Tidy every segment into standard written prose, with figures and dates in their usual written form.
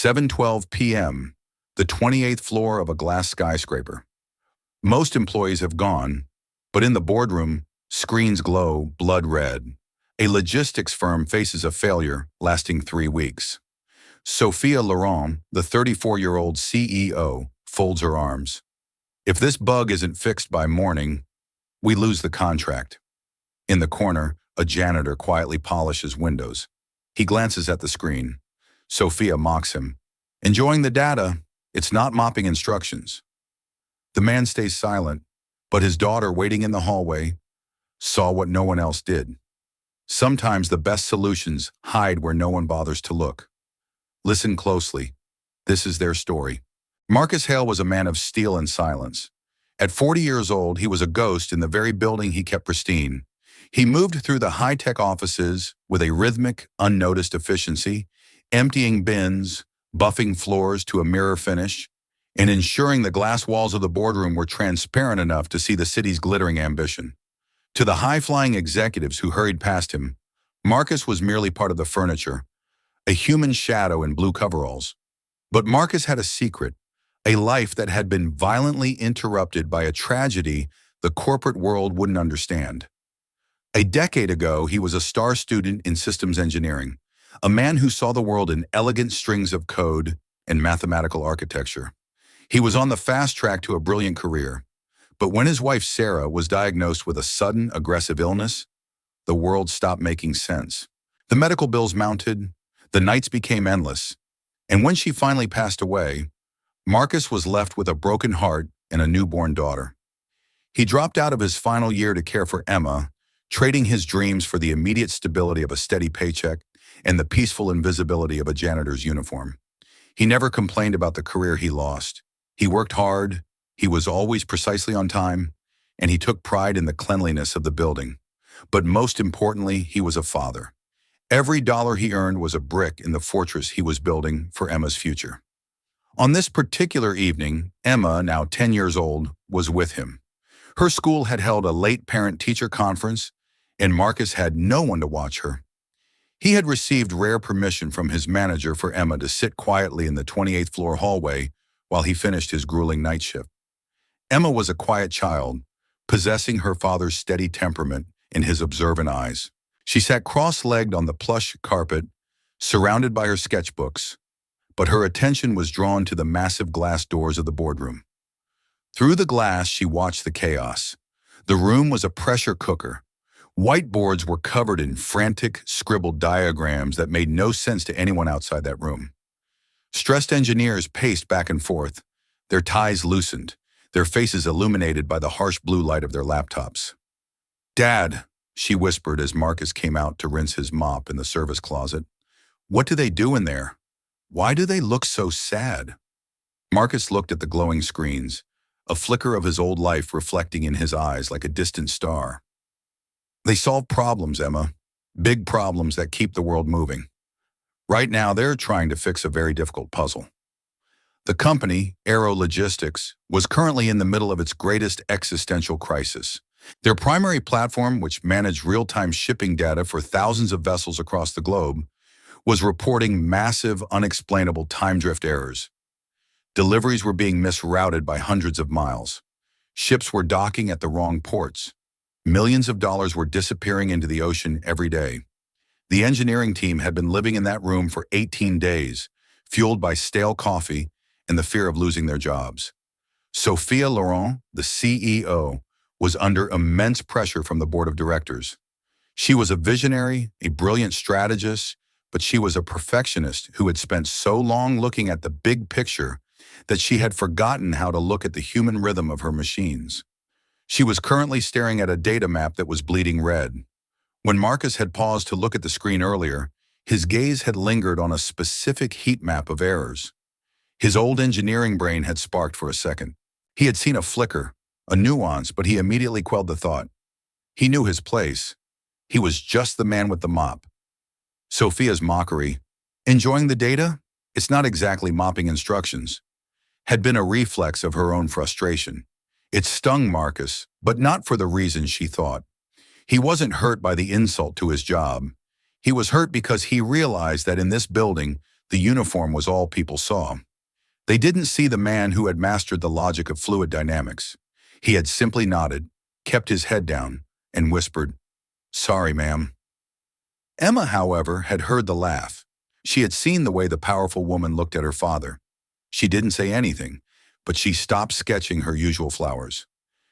7:12 p.m., the 28th floor of a glass skyscraper. Most employees have gone, but in the boardroom, screens glow blood red. A logistics firm faces a failure lasting 3 weeks. Sophia Laurent, the 34-year-old CEO, folds her arms. If this bug isn't fixed by morning, we lose the contract. In the corner, a janitor quietly polishes windows. He glances at the screen. Sophia mocks him. Enjoying the data, it's not mopping instructions. The man stays silent, but his daughter, waiting in the hallway, saw what no one else did. Sometimes the best solutions hide where no one bothers to look. Listen closely. This is their story. Marcus Hale was a man of steel and silence. At 40 years old, he was a ghost in the very building he kept pristine. He moved through the high-tech offices with a rhythmic, unnoticed efficiency, emptying bins, buffing floors to a mirror finish, and ensuring the glass walls of the boardroom were transparent enough to see the city's glittering ambition. To the high-flying executives who hurried past him, Marcus was merely part of the furniture, a human shadow in blue coveralls. But Marcus had a secret, a life that had been violently interrupted by a tragedy the corporate world wouldn't understand. A decade ago, he was a star student in systems engineering, a man who saw the world in elegant strings of code and mathematical architecture. He was on the fast track to a brilliant career. But when his wife Sarah was diagnosed with a sudden, aggressive illness, the world stopped making sense. The medical bills mounted, the nights became endless, and when she finally passed away, Marcus was left with a broken heart and a newborn daughter. He dropped out of his final year to care for Emma, trading his dreams for the immediate stability of a steady paycheck and the peaceful invisibility of a janitor's uniform. He never complained about the career he lost. He worked hard, he was always precisely on time, and he took pride in the cleanliness of the building. But most importantly, he was a father. Every dollar he earned was a brick in the fortress he was building for Emma's future. On this particular evening, Emma, now 10 years old, was with him. Her school had held a late parent-teacher conference, and Marcus had no one to watch her. He had received rare permission from his manager for Emma to sit quietly in the 28th floor hallway while he finished his grueling night shift. Emma was a quiet child, possessing her father's steady temperament in his observant eyes. She sat cross-legged on the plush carpet, surrounded by her sketchbooks, but her attention was drawn to the massive glass doors of the boardroom. Through the glass, she watched the chaos. The room was a pressure cooker. Whiteboards were covered in frantic, scribbled diagrams that made no sense to anyone outside that room. Stressed engineers paced back and forth, their ties loosened, their faces illuminated by the harsh blue light of their laptops. "Dad," she whispered as Marcus came out to rinse his mop in the service closet. "What do they do in there? Why do they look so sad?" Marcus looked at the glowing screens, a flicker of his old life reflecting in his eyes like a distant star. "They solve problems, Emma. Big problems that keep the world moving. Right now, they're trying to fix a very difficult puzzle." The company, Aero Logistics, was currently in the middle of its greatest existential crisis. Their primary platform, which managed real-time shipping data for thousands of vessels across the globe, was reporting massive, unexplainable time drift errors. Deliveries were being misrouted by hundreds of miles. Ships were docking at the wrong ports. Millions of dollars were disappearing into the ocean every day. The engineering team had been living in that room for 18 days, fueled by stale coffee and the fear of losing their jobs. Sophia Laurent, the CEO, was under immense pressure from the board of directors. She was a visionary, a brilliant strategist, but she was a perfectionist who had spent so long looking at the big picture that she had forgotten how to look at the human rhythm of her machines. She was currently staring at a data map that was bleeding red. When Marcus had paused to look at the screen earlier, his gaze had lingered on a specific heat map of errors. His old engineering brain had sparked for a second. He had seen a flicker, a nuance, but he immediately quelled the thought. He knew his place. He was just the man with the mop. Sophia's mockery, "Enjoying the data? It's not exactly mopping instructions," had been a reflex of her own frustration. It stung Marcus, but not for the reasons she thought. He wasn't hurt by the insult to his job. He was hurt because he realized that in this building, The uniform was all people saw. They didn't see the man who had mastered the logic of fluid dynamics. He had simply nodded, kept his head down, and whispered, "Sorry, ma'am." Emma, however, had heard the laugh. She had seen the way the powerful woman looked at her father. She didn't say anything, but she stopped sketching her usual flowers.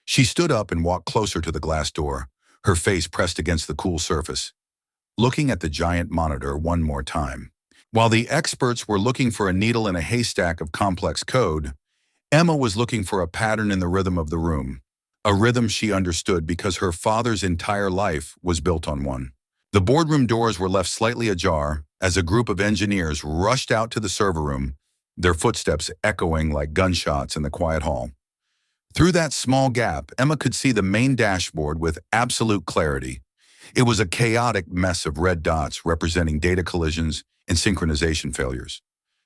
She stood up and walked closer to the glass door, her face pressed against the cool surface, looking at the giant monitor one more time. While the experts were looking for a needle in a haystack of complex code, Emma was looking for a pattern in the rhythm of the room, a rhythm she understood because her father's entire life was built on one. The boardroom doors were left slightly ajar as a group of engineers rushed out to the server room, their footsteps echoing like gunshots in the quiet hall. Through that small gap, Emma could see the main dashboard with absolute clarity. It was a chaotic mess of red dots representing data collisions and synchronization failures.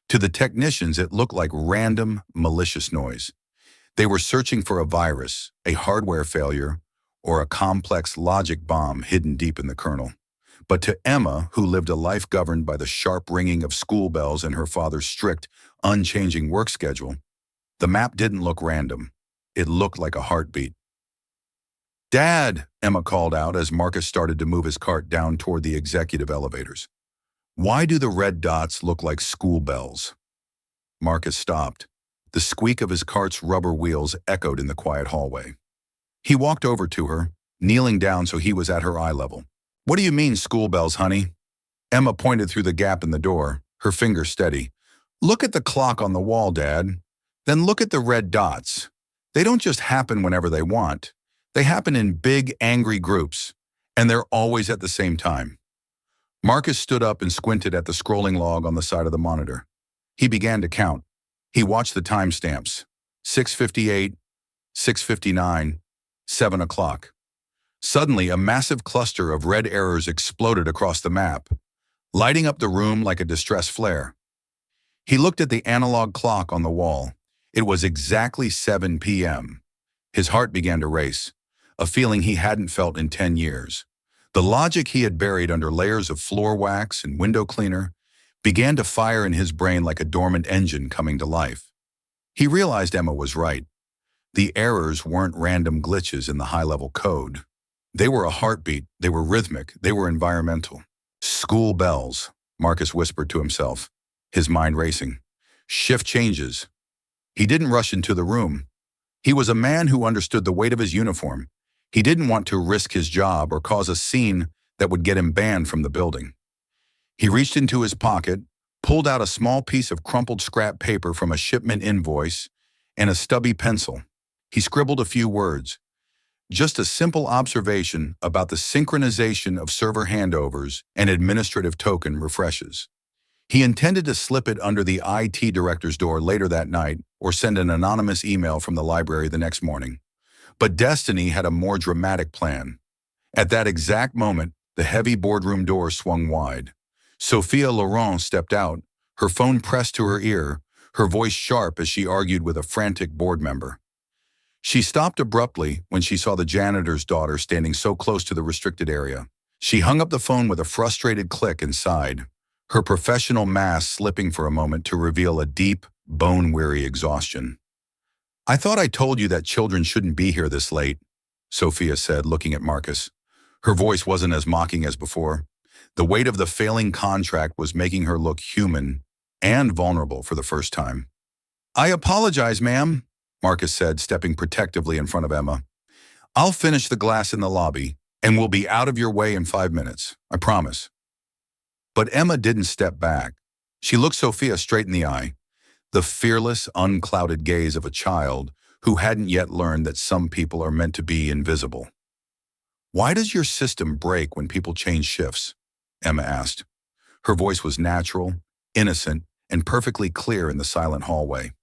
To the technicians, it looked like random, malicious noise. They were searching for a virus, a hardware failure, or a complex logic bomb hidden deep in the kernel. But to Emma, who lived a life governed by the sharp ringing of school bells and her father's strict, unchanging work schedule, the map didn't look random. It looked like a heartbeat. "Dad," Emma called out as Marcus started to move his cart down toward the executive elevators. "Why do the red dots look like school bells?" Marcus stopped. The squeak of his cart's rubber wheels echoed in the quiet hallway. He walked over to her, kneeling down so he was at her eye level. "What do you mean, school bells, honey?" Emma pointed through the gap in the door, her finger steady. "Look at the clock on the wall, Dad. Then look at the red dots. They don't just happen whenever they want. They happen in big, angry groups, and they're always at the same time." Marcus stood up and squinted at the scrolling log on the side of the monitor. He began to count. He watched the timestamps. 6:58, 6:59, 7 o'clock. Suddenly, a massive cluster of red errors exploded across the map, lighting up the room like a distress flare. He looked at the analog clock on the wall. It was exactly 7 p.m. His heart began to race, a feeling he hadn't felt in 10 years. The logic he had buried under layers of floor wax and window cleaner began to fire in his brain like a dormant engine coming to life. He realized Emma was right. The errors weren't random glitches in the high-level code. They were a heartbeat, they were rhythmic, they were environmental. "School bells," Marcus whispered to himself, his mind racing. "Shift changes." He didn't rush into the room. He was a man who understood the weight of his uniform. He didn't want to risk his job or cause a scene that would get him banned from the building. He reached into his pocket, pulled out a small piece of crumpled scrap paper from a shipment invoice, and a stubby pencil. He scribbled a few words. Just a simple observation about the synchronization of server handovers and administrative token refreshes. He intended to slip it under the IT director's door later that night or send an anonymous email from the library the next morning. But destiny had a more dramatic plan. At that exact moment, the heavy boardroom door swung wide. Sophia Laurent stepped out, her phone pressed to her ear, her voice sharp as she argued with a frantic board member. She stopped abruptly when she saw the janitor's daughter standing so close to the restricted area. She hung up the phone with a frustrated click and sighed, her professional mask slipping for a moment to reveal a deep, bone-weary exhaustion. "I thought I told you that children shouldn't be here this late," Sophia said, looking at Marcus. Her voice wasn't as mocking as before. The weight of the failing contract was making her look human and vulnerable for the first time. "I apologize, ma'am," Marcus said, stepping protectively in front of Emma. "I'll finish the glass in the lobby, and we'll be out of your way in 5 minutes. I promise." But Emma didn't step back. She looked Sophia straight in the eye, the fearless, unclouded gaze of a child who hadn't yet learned that some people are meant to be invisible. "Why does your system break when people change shifts?" Emma asked. Her voice was natural, innocent, and perfectly clear in the silent hallway.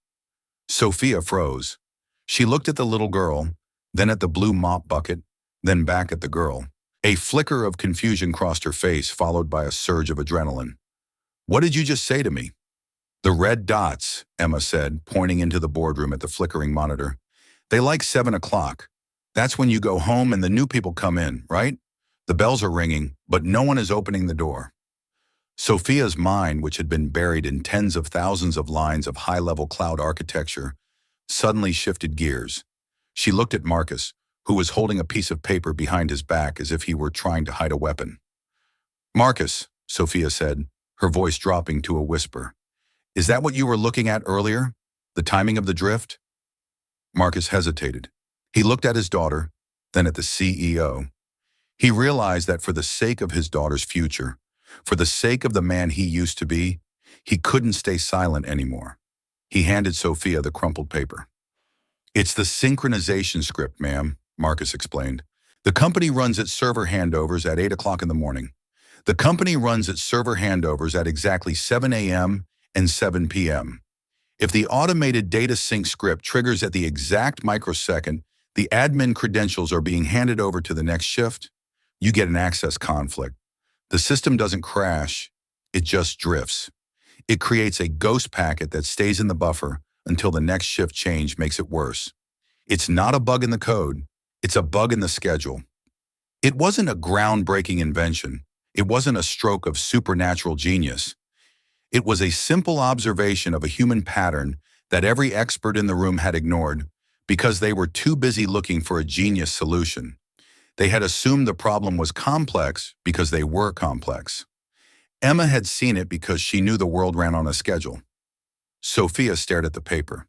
Sophia froze. She looked at the little girl, then at the blue mop bucket, then back at the girl. A flicker of confusion crossed her face, followed by a surge of adrenaline. "What did you just say to me?" "The red dots," Emma said, pointing into the boardroom at the flickering monitor. "They like 7 o'clock. That's when you go home and the new people come in, right? The bells are ringing, but no one is opening the door." Sophia's mind, which had been buried in tens of thousands of lines of high-level cloud architecture, suddenly shifted gears. She looked at Marcus, who was holding a piece of paper behind his back as if he were trying to hide a weapon. "Marcus," Sophia said, her voice dropping to a whisper, "is that what you were looking at earlier? The timing of the drift?" Marcus hesitated. He looked at his daughter, then at the CEO. He realized that for the sake of his daughter's future, for the sake of the man he used to be, he couldn't stay silent anymore. He handed Sophia the crumpled paper. "It's the synchronization script, ma'am," Marcus explained. "The company runs its server handovers at 8 o'clock in the morning. The company runs its server handovers at exactly 7 a.m. and 7 p.m. If the automated data sync script triggers at the exact microsecond the admin credentials are being handed over to the next shift, you get an access conflict. The system doesn't crash, it just drifts. It creates a ghost packet that stays in the buffer until the next shift change makes it worse. It's not a bug in the code, it's a bug in the schedule." It wasn't a groundbreaking invention. It wasn't a stroke of supernatural genius. It was a simple observation of a human pattern that every expert in the room had ignored because they were too busy looking for a genius solution. They had assumed the problem was complex because they were complex. Emma had seen it because she knew the world ran on a schedule. Sophia stared at the paper.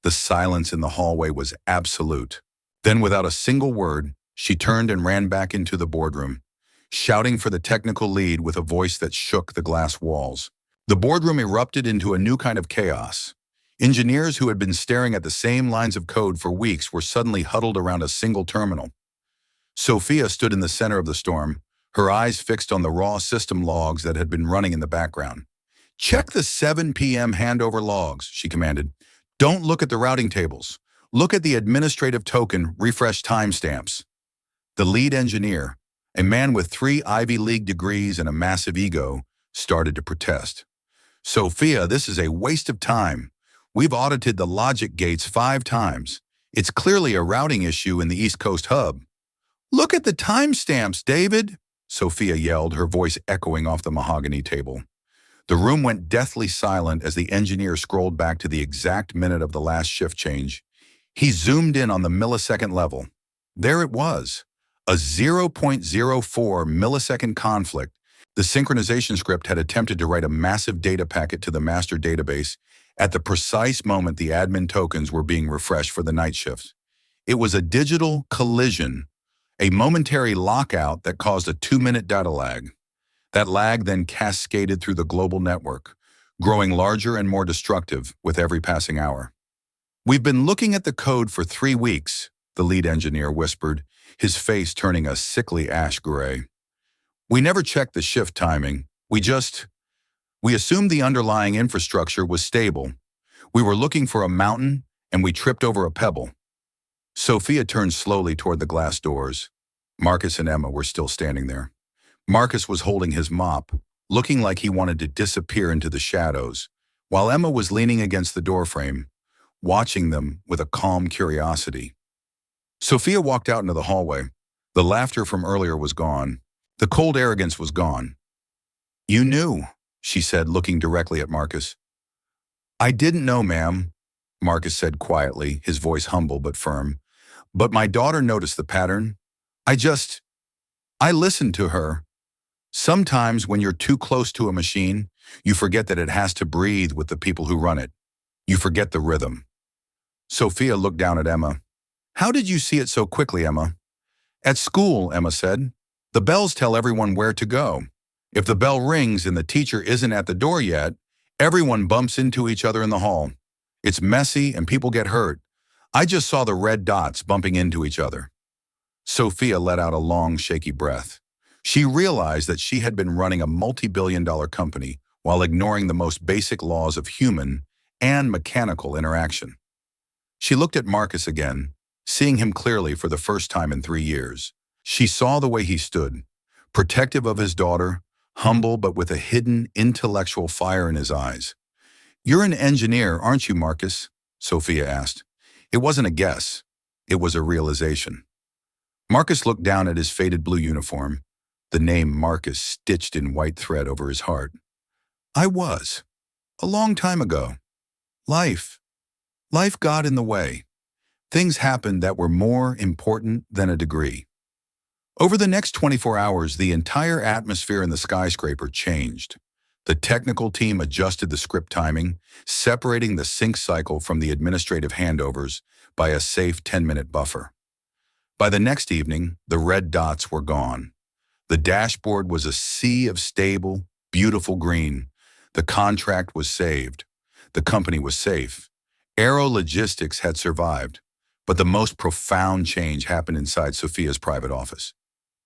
The silence in the hallway was absolute. Then, without a single word, she turned and ran back into the boardroom, shouting for the technical lead with a voice that shook the glass walls. The boardroom erupted into a new kind of chaos. Engineers who had been staring at the same lines of code for weeks were suddenly huddled around a single terminal. Sophia stood in the center of the storm, her eyes fixed on the raw system logs that had been running in the background. "Check the 7 p.m. handover logs," she commanded. "Don't look at the routing tables. Look at the administrative token refresh timestamps." The lead engineer, a man with 3 Ivy League degrees and a massive ego, started to protest. "Sophia, this is a waste of time. We've audited the logic gates 5 times. It's clearly a routing issue in the East Coast hub." "Look at the timestamps, David," Sophia yelled, her voice echoing off the mahogany table. The room went deathly silent as the engineer scrolled back to the exact minute of the last shift change. He zoomed in on the millisecond level. There it was, a 0.04 millisecond conflict. The synchronization script had attempted to write a massive data packet to the master database at the precise moment the admin tokens were being refreshed for the night shift. It was a digital collision, a momentary lockout that caused a 2-minute data lag. That lag then cascaded through the global network, growing larger and more destructive with every passing hour. "We've been looking at the code for 3 weeks, the lead engineer whispered, his face turning a sickly ash gray. "We never checked the shift timing. We assumed the underlying infrastructure was stable. We were looking for a mountain, and we tripped over a pebble." Sophia turned slowly toward the glass doors. Marcus and Emma were still standing there. Marcus was holding his mop, looking like he wanted to disappear into the shadows, while Emma was leaning against the doorframe, watching them with a calm curiosity. Sophia walked out into the hallway. The laughter from earlier was gone. The cold arrogance was gone. "You knew," she said, looking directly at Marcus. "I didn't know, ma'am," Marcus said quietly, his voice humble but firm. "But my daughter noticed the pattern. I listened to her. Sometimes when you're too close to a machine, you forget that it has to breathe with the people who run it. You forget the rhythm." Sophia looked down at Emma. "How did you see it so quickly, Emma?" "At school," Emma said. "The bells tell everyone where to go. If the bell rings and the teacher isn't at the door yet, everyone bumps into each other in the hall. It's messy and people get hurt. I just saw the red dots bumping into each other." Sophia let out a long, shaky breath. She realized that she had been running a multi-billion-dollar company while ignoring the most basic laws of human and mechanical interaction. She looked at Marcus again, seeing him clearly for the first time in 3 years. She saw the way he stood, protective of his daughter, humble but with a hidden intellectual fire in his eyes. "You're an engineer, aren't you, Marcus?" Sophia asked. It wasn't a guess. It was a realization. Marcus looked down at his faded blue uniform, the name Marcus stitched in white thread over his heart. I was. A long time ago. Life. Life got in the way. Things happened that were more important than a degree. Over the next 24 hours, the entire atmosphere in the skyscraper changed. The technical team adjusted the script timing, separating the sync cycle from the administrative handovers by a safe 10-minute buffer. By the next evening, the red dots were gone. The dashboard was a sea of stable, beautiful green. The contract was saved. The company was safe. Aero Logistics had survived. But the most profound change happened inside Sophia's private office.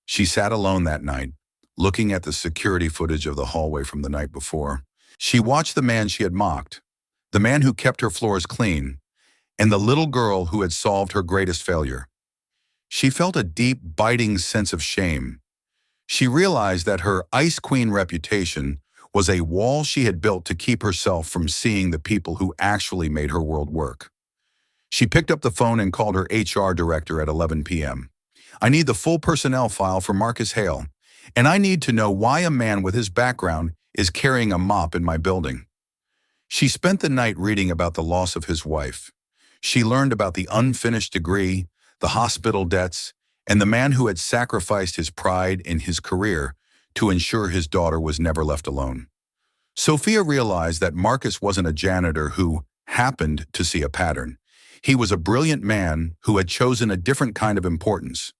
She sat alone that night, looking at the security footage of the hallway from the night before. She watched the man she had mocked, the man who kept her floors clean, and the little girl who had solved her greatest failure. She felt a deep, biting sense of shame. She realized that her Ice Queen reputation was a wall she had built to keep herself from seeing the people who actually made her world work. She picked up the phone and called her HR director at 11 p.m. I need the full personnel file for Marcus Hale, and I need to know why a man with his background is carrying a mop in my building. She spent the night reading about the loss of his wife. She learned about the unfinished degree, the hospital debts, and the man who had sacrificed his pride in his career to ensure his daughter was never left alone. Sophia realized that Marcus wasn't a janitor who happened to see a pattern. He was a brilliant man who had chosen a different kind of importance.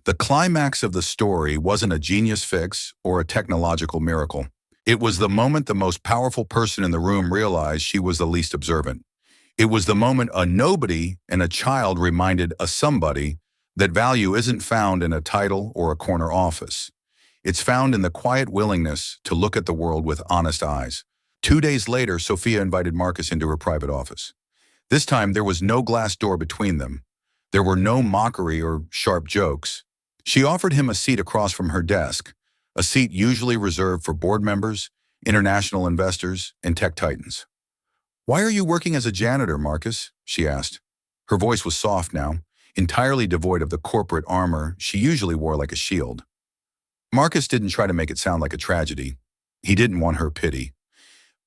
The climax of the story wasn't a genius fix or a technological miracle. It was the moment the most powerful person in the room realized she was the least observant. It was the moment a nobody and a child reminded a somebody that value isn't found in a title or a corner office. It's found in the quiet willingness to look at the world with honest eyes. 2 days later, Sophia invited Marcus into her private office. This time, there was no glass door between them. There were no mockery or sharp jokes. She offered him a seat across from her desk, a seat usually reserved for board members, international investors, and tech titans. "Why are you working as a janitor, Marcus?" she asked. Her voice was soft now, entirely devoid of the corporate armor she usually wore like a shield. Marcus didn't try to make it sound like a tragedy. He didn't want her pity.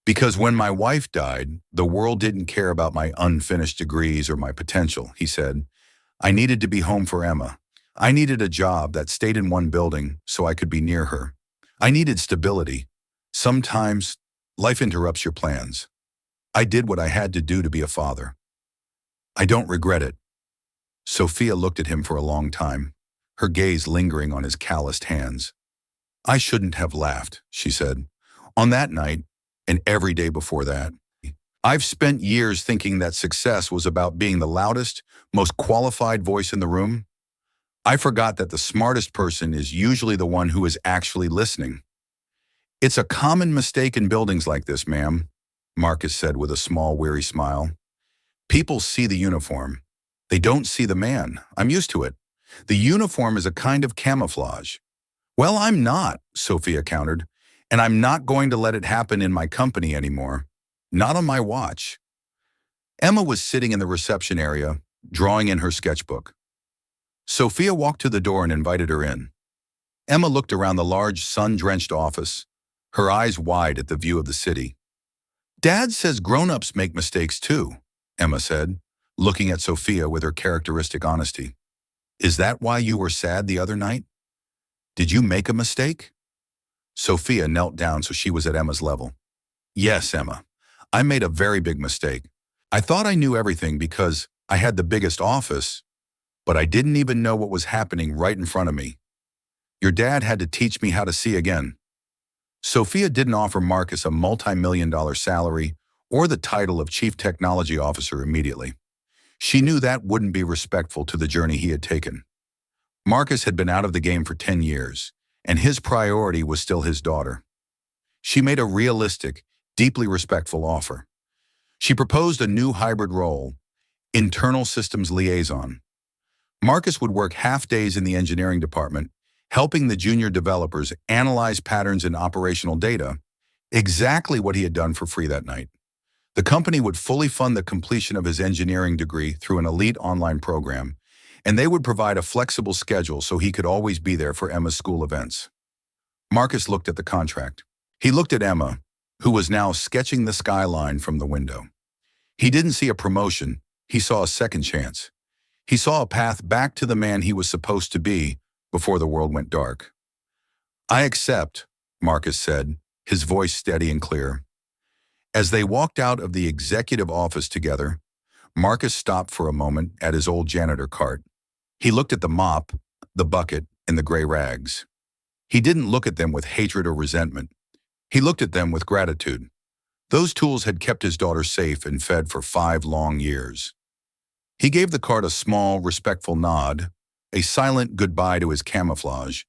"Because when my wife died, the world didn't care about my unfinished degrees or my potential," he said. "I needed to be home for Emma. I needed a job that stayed in one building so I could be near her. I needed stability. Sometimes life interrupts your plans. I did what I had to do to be a father. I don't regret it." Sophia looked at him for a long time, her gaze lingering on his calloused hands. "I shouldn't have laughed," she said. "On that night, and every day before that. I've spent years thinking that success was about being the loudest, most qualified voice in the room. I forgot that the smartest person is usually the one who is actually listening." "It's a common mistake in buildings like this, ma'am," Marcus said with a small, weary smile. "People see the uniform. They don't see the man. I'm used to it. The uniform is a kind of camouflage." "Well, I'm not," Sophia countered, "and I'm not going to let it happen in my company anymore. Not on my watch." Emma was sitting in the reception area, drawing in her sketchbook. Sophia walked to the door and invited her in. Emma looked around the large, sun-drenched office, her eyes wide at the view of the city. "Dad says grown-ups make mistakes too," Emma said, looking at Sophia with her characteristic honesty. "Is that why you were sad the other night? Did you make a mistake?" Sophia knelt down so she was at Emma's level. "Yes, Emma. I made a very big mistake. I thought I knew everything because I had the biggest office, but I didn't even know what was happening right in front of me. Your dad had to teach me how to see again." Sophia didn't offer Marcus a multi-million-dollar salary or the title of Chief Technology Officer immediately. She knew that wouldn't be respectful to the journey he had taken. Marcus had been out of the game for 10 years, and his priority was still his daughter. She made a realistic, deeply respectful offer. She proposed a new hybrid role, internal systems liaison. Marcus would work half-days in the engineering department, helping the junior developers analyze patterns in operational data, exactly what he had done for free that night. The company would fully fund the completion of his engineering degree through an elite online program, and they would provide a flexible schedule so he could always be there for Emma's school events. Marcus looked at the contract. He looked at Emma, who was now sketching the skyline from the window. He didn't see a promotion, he saw a second chance. He saw a path back to the man he was supposed to be before the world went dark. "I accept," Marcus said, his voice steady and clear. As they walked out of the executive office together, Marcus stopped for a moment at his old janitor cart. He looked at the mop, the bucket, and the gray rags. He didn't look at them with hatred or resentment. He looked at them with gratitude. Those tools had kept his daughter safe and fed for 5 long years. He gave the cart a small, respectful nod, a silent goodbye to his camouflage,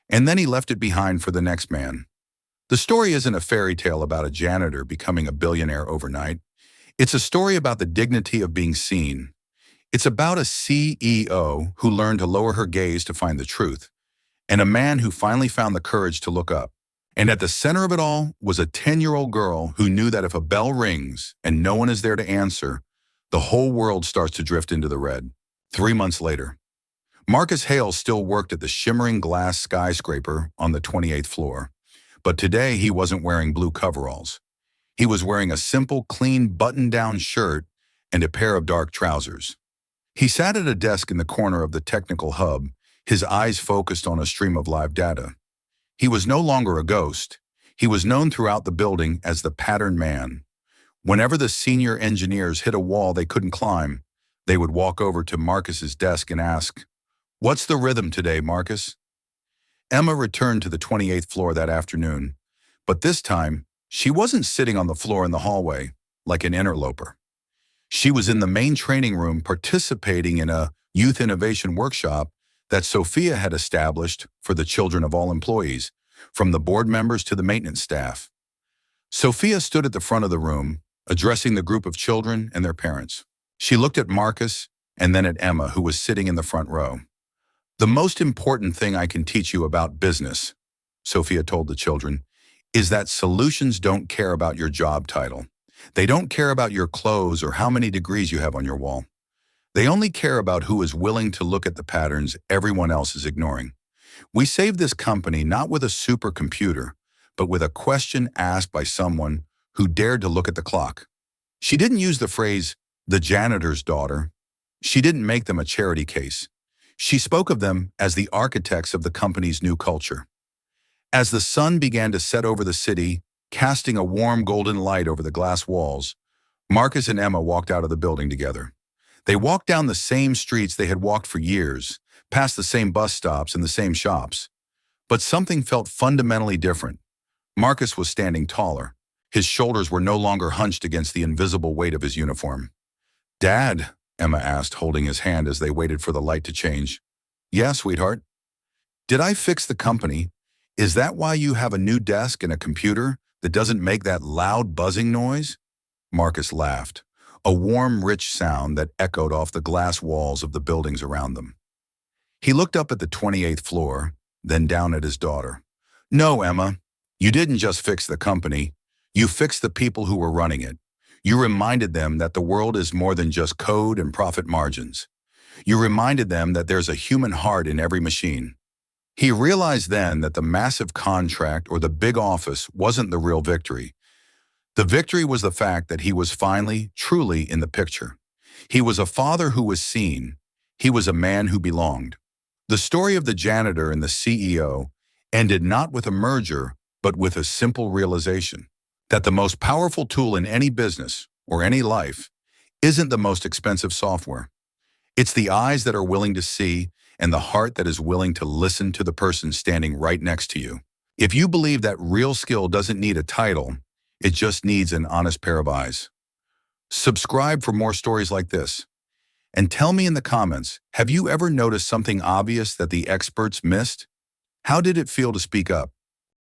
and then he left it behind for the next man. The story isn't a fairy tale about a janitor becoming a billionaire overnight. It's a story about the dignity of being seen. It's about a CEO who learned to lower her gaze to find the truth, and a man who finally found the courage to look up. And at the center of it all was a 10-year-old girl who knew that if a bell rings and no one is there to answer, the whole world starts to drift into the red. 3 months later, Marcus Hale still worked at the shimmering glass skyscraper on the 28th floor. But today he wasn't wearing blue coveralls. He was wearing a simple, clean button-down shirt and a pair of dark trousers. He sat at a desk in the corner of the technical hub, his eyes focused on a stream of live data. He was no longer a ghost. He was known throughout the building as the pattern man. Whenever the senior engineers hit a wall they couldn't climb, they would walk over to Marcus's desk and ask, "What's the rhythm today, Marcus?" Emma returned to the 28th floor that afternoon, but this time, she wasn't sitting on the floor in the hallway like an interloper. She was in the main training room participating in a youth innovation workshop that Sophia had established for the children of all employees, from the board members to the maintenance staff. Sophia stood at the front of the room, addressing the group of children and their parents. She looked at Marcus and then at Emma, who was sitting in the front row. "The most important thing I can teach you about business," Sophia told the children, "is that solutions don't care about your job title. They don't care about your clothes or how many degrees you have on your wall. They only care about who is willing to look at the patterns everyone else is ignoring. We saved this company not with a supercomputer, but with a question asked by someone who dared to look at the clock." She didn't use the phrase, "the janitor's daughter." She didn't make them a charity case. She spoke of them as the architects of the company's new culture. As the sun began to set over the city, casting a warm golden light over the glass walls, Marcus and Emma walked out of the building together. They walked down the same streets they had walked for years, past the same bus stops and the same shops. But something felt fundamentally different. Marcus was standing taller. His shoulders were no longer hunched against the invisible weight of his uniform. "Dad?" Emma asked, holding his hand as they waited for the light to change. "Yeah, sweetheart." "Did I fix the company? Is that why you have a new desk and a computer that doesn't make that loud buzzing noise?" Marcus laughed, a warm, rich sound that echoed off the glass walls of the buildings around them. He looked up at the 28th floor, then down at his daughter. "No, Emma, you didn't just fix the company. You fixed the people who were running it. You reminded them that the world is more than just code and profit margins. You reminded them that there's a human heart in every machine." He realized then that the massive contract or the big office wasn't the real victory. The victory was the fact that he was finally, truly in the picture. He was a father who was seen. He was a man who belonged. The story of the janitor and the CEO ended not with a merger, but with a simple realization that the most powerful tool in any business or any life isn't the most expensive software. It's the eyes that are willing to see and the heart that is willing to listen to the person standing right next to you. If you believe that real skill doesn't need a title, it just needs an honest pair of eyes. Subscribe for more stories like this. And tell me in the comments, have you ever noticed something obvious that the experts missed? How did it feel to speak up?